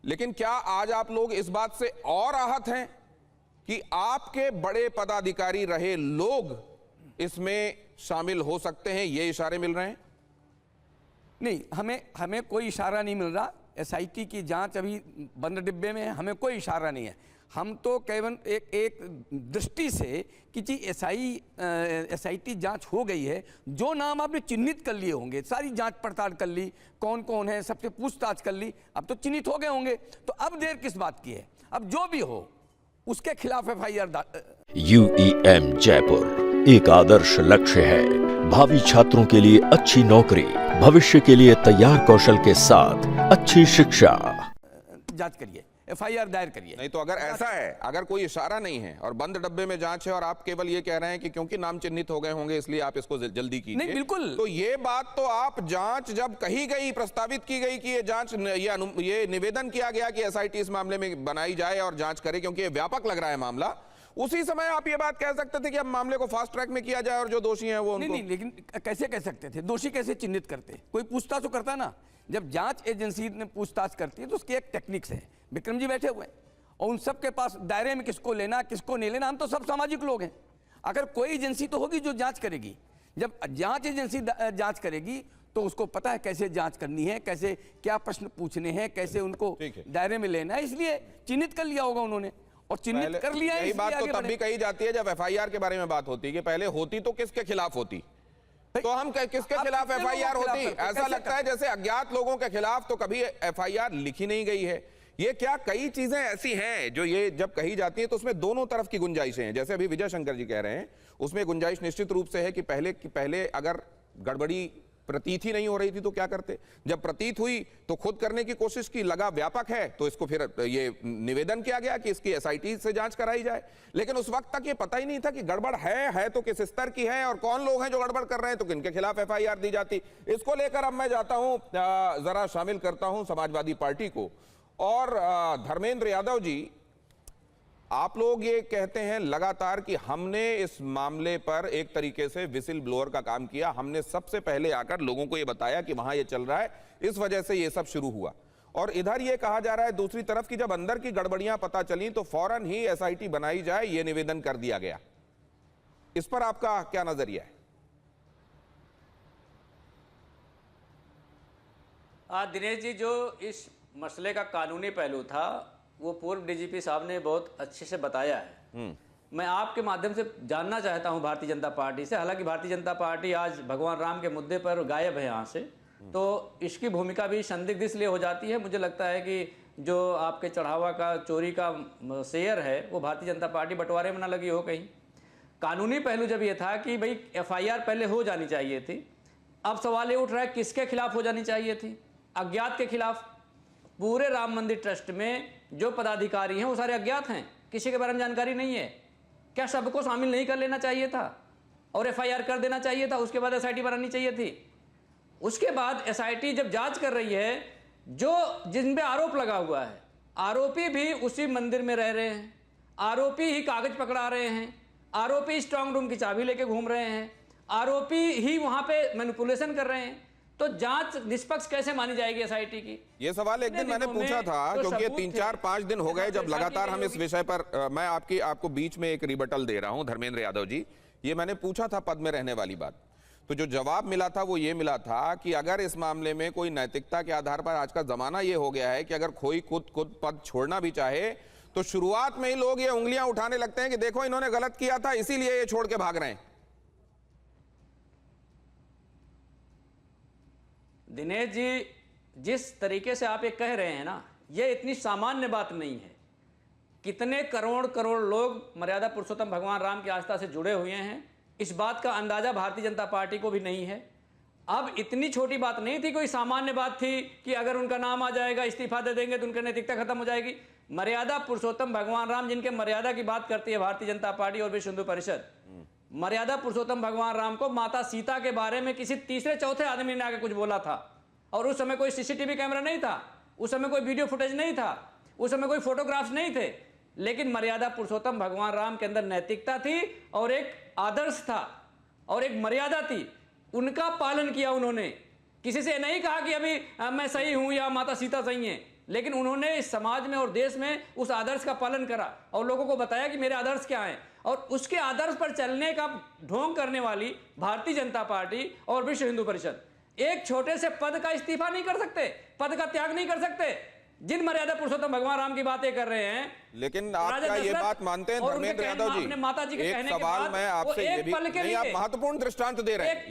लेकिन क्या आज आप लोग इस बात से और आहत हैं कि आपके बड़े पदाधिकारी रहे लोग इसमें शामिल हो सकते हैं? ये इशारे मिल रहे हैं? नहीं, हमें कोई इशारा नहीं मिल रहा। एसआईटी की जांच अभी बंद डिब्बे में है, हमें कोई इशारा नहीं है। हम तो केवल एक दृष्टि से कि जी एसआईटी जांच हो गई है, जो नाम आपने चिन्हित कर लिए होंगे, सारी जांच पड़ताल कर ली, कौन कौन है सबसे पूछताछ कर ली, अब तो चिन्हित हो गए होंगे, तो अब देर किस बात की है? अब जो भी हो उसके खिलाफ FIR। UEM जयपुर एक आदर्श लक्ष्य है। भावी छात्रों के लिए अच्छी नौकरी, भविष्य के लिए तैयार कौशल के साथ अच्छी शिक्षा। जांच करिए, FIR दायर करिए। नहीं तो अगर ऐसा है, अगर कोई इशारा नहीं है और बंद डब्बे में जांच है और आप केवल ये कह रहे हैं कि क्योंकि नाम चिन्हित हो गए होंगे इसलिए आप इसको जल्दी कीजिए, नहीं बिल्कुल, तो ये बात तो आप जांच जब कही गई, प्रस्तावित की गई कि ये जांच, ये निवेदन किया गया कि SIT इस मामले में बनाई जाए और जांच करे क्योंकि ये व्यापक लग रहा है मामला, उसी समय आप ये बात कह सकते थे कि अब मामले को फास्ट ट्रैक में किया जाए और जो दोषी हैं वो उनको। नहीं, लेकिन कैसे कह सकते थे? दोषी कैसे चिन्हित करते? कोई पूछताछ तो करता ना। जब जांच एजेंसी ने पूछताछ करती है तो उसकी एक टेक्निक्स है। विक्रम जी बैठे हुए हैं और उन सब के पास दायरे में किसको लेना किसको नहीं लेना, हम तो सब सामाजिक लोग हैं। अगर कोई एजेंसी तो होगी जो जांच करेगी। जब जांच एजेंसी जांच करेगी तो उसको पता है कैसे जांच करनी है, कैसे क्या प्रश्न पूछने हैं, कैसे उनको दायरे में लेना है, इसलिए चिन्हित कर लिया होगा उन्होंने और चिन्हित कर लिया है। यही बात तो तब भी कही जाती है जब FIR के बारे में बात होती है कि पहले होती तो किसके खिलाफ होती, तो हम किसके खिलाफ FIR होती? ऐसा लगता है जैसे अज्ञात लोगों के खिलाफ तो कभी FIR लिखी नहीं गई है। ये क्या कई चीजें ऐसी हैं जो ये जब कही जाती है तो उसमें दोनों तरफ की गुंजाइशें हैं। जैसे अभी विजय शंकर जी कह रहे हैं, उसमें गुंजाइश निश्चित रूप से है कि पहले अगर गड़बड़ी प्रतीत ही नहीं हो रही थी तो क्या करते, जब प्रतीत हुई तो खुद करने की कोशिश की, लगा व्यापक है तो इसको फिर ये निवेदन किया गया कि इसकी SIT से जांच कराई जाए। लेकिन उस वक्त तक ये पता ही नहीं था कि गड़बड़ है तो किस स्तर की है और कौन लोग हैं जो गड़बड़ कर रहे हैं, तो किनके खिलाफ FIR दी जाती। इसको लेकर अब मैं जाता हूं, जरा शामिल करता हूं समाजवादी पार्टी को। और धर्मेंद्र यादव जी, आप लोग ये कहते हैं लगातार कि हमने इस मामले पर एक तरीके से विसिल ब्लोअर का काम किया, हमने सबसे पहले आकर लोगों को ये बताया कि वहां ये चल रहा है, इस वजह से ये सब शुरू हुआ। और इधर ये कहा जा रहा है दूसरी तरफ कि जब अंदर की गड़बड़ियां पता चली तो फौरन ही SIT बनाई जाए, ये निवेदन कर दिया गया। इस पर आपका क्या नजरिया है? दिनेश जी, जो इस मसले का कानूनी पहलू था वो पूर्व DGP साहब ने बहुत अच्छे से बताया है। मैं आपके माध्यम से जानना चाहता हूं भारतीय जनता पार्टी से, हालांकि भारतीय जनता पार्टी आज भगवान राम के मुद्दे पर गायब है यहाँ से, तो इसकी भूमिका भी संदिग्ध इसलिए हो जाती है। मुझे लगता है कि जो आपके चढ़ावा का चोरी का शेयर है वो भारतीय जनता पार्टी बंटवारे में ना लगी हो कहीं। कानूनी पहलू जब ये था कि भाई FIR पहले हो जानी चाहिए थी, अब सवाल ये उठ रहा है किसके खिलाफ हो जानी चाहिए थी? अज्ञात के खिलाफ। पूरे राम मंदिर ट्रस्ट में जो पदाधिकारी हैं वो सारे अज्ञात हैं, किसी के बारे में जानकारी नहीं है। क्या सबको शामिल नहीं कर लेना चाहिए था और FIR कर देना चाहिए था? उसके बाद SIT बनानी चाहिए थी। उसके बाद SIT जब जांच कर रही है, जो जिन पे आरोप लगा हुआ है, आरोपी भी उसी मंदिर में रह रहे हैं, आरोपी ही कागज पकड़ा रहे हैं, आरोपी स्ट्रांग रूम की चाबी लेके घूम रहे हैं, आरोपी ही वहां पे मैनिपुलेशन कर रहे हैं, तो जांच निष्पक्ष कैसे मानी जाएगी SIT की? ये सवाल एक दिन मैंने पूछा था, क्योंकि ये 3-4-5 दिन हो गए जब लगातार हम इस विषय पर, मैं आपको बीच में एक रिबटल दे रहा हूं धर्मेंद्र यादव जी। ये मैंने पूछा था पद में रहने वाली बात, तो जो जवाब मिला था वो ये मिला था कि अगर इस मामले में कोई नैतिकता के आधार पर, आज का जमाना ये हो गया है कि अगर कोई खुद पद छोड़ना भी चाहे तो शुरुआत में ही लोग ये उंगलियां उठाने लगते हैं कि देखो इन्होंने गलत किया था इसीलिए ये छोड़ के भाग रहे हैं। दिनेश जी, जिस तरीके से आप ये कह रहे हैं ना, ये इतनी सामान्य बात नहीं है। कितने करोड़ करोड़ लोग मर्यादा पुरुषोत्तम भगवान राम की आस्था से जुड़े हुए हैं, इस बात का अंदाजा भारतीय जनता पार्टी को भी नहीं है। अब इतनी छोटी बात नहीं थी, कोई सामान्य बात थी कि अगर उनका नाम आ जाएगा, इस्तीफा दे देंगे तो उनकी नैतिकता खत्म हो जाएगी। मर्यादा पुरुषोत्तम भगवान राम, जिनके मर्यादा की बात करती है भारतीय जनता पार्टी और विश्व हिंदू परिषद, मर्यादा पुरुषोत्तम भगवान राम को माता सीता के बारे में किसी तीसरे चौथे आदमी ने आके कुछ बोला था, और उस समय कोई CCTV कैमरा नहीं था, उस समय कोई वीडियो फुटेज नहीं था, उस समय कोई फोटोग्राफ्स नहीं थे, लेकिन मर्यादा पुरुषोत्तम भगवान राम के अंदर नैतिकता थी और एक आदर्श था और एक मर्यादा थी, उनका पालन किया उन्होंने। किसी से नहीं कहा कि अभी मैं सही हूं या माता सीता सही है, लेकिन उन्होंने इस समाज में और देश में उस आदर्श का पालन करा और लोगों को बताया कि मेरे आदर्श क्या हैं, और उसके आदर्श पर चलने का ढोंग करने वाली भारतीय जनता पार्टी और विश्व हिंदू परिषद एक छोटे से पद का इस्तीफा नहीं कर सकते, पद का त्याग नहीं कर सकते। जिन मर्यादा पुरुषोत्तम भगवान राम की बातें कर रहे हैं, लेकिन आप क्या ये बात मानते हैं धर्मेंद्र यादव जी? माता जी के एक कहने के सवाल बाद मैं वो आपसे ये एक भी पल के नहीं, आप लिए महत्वपूर्ण दृष्टांत दे रहे हैं।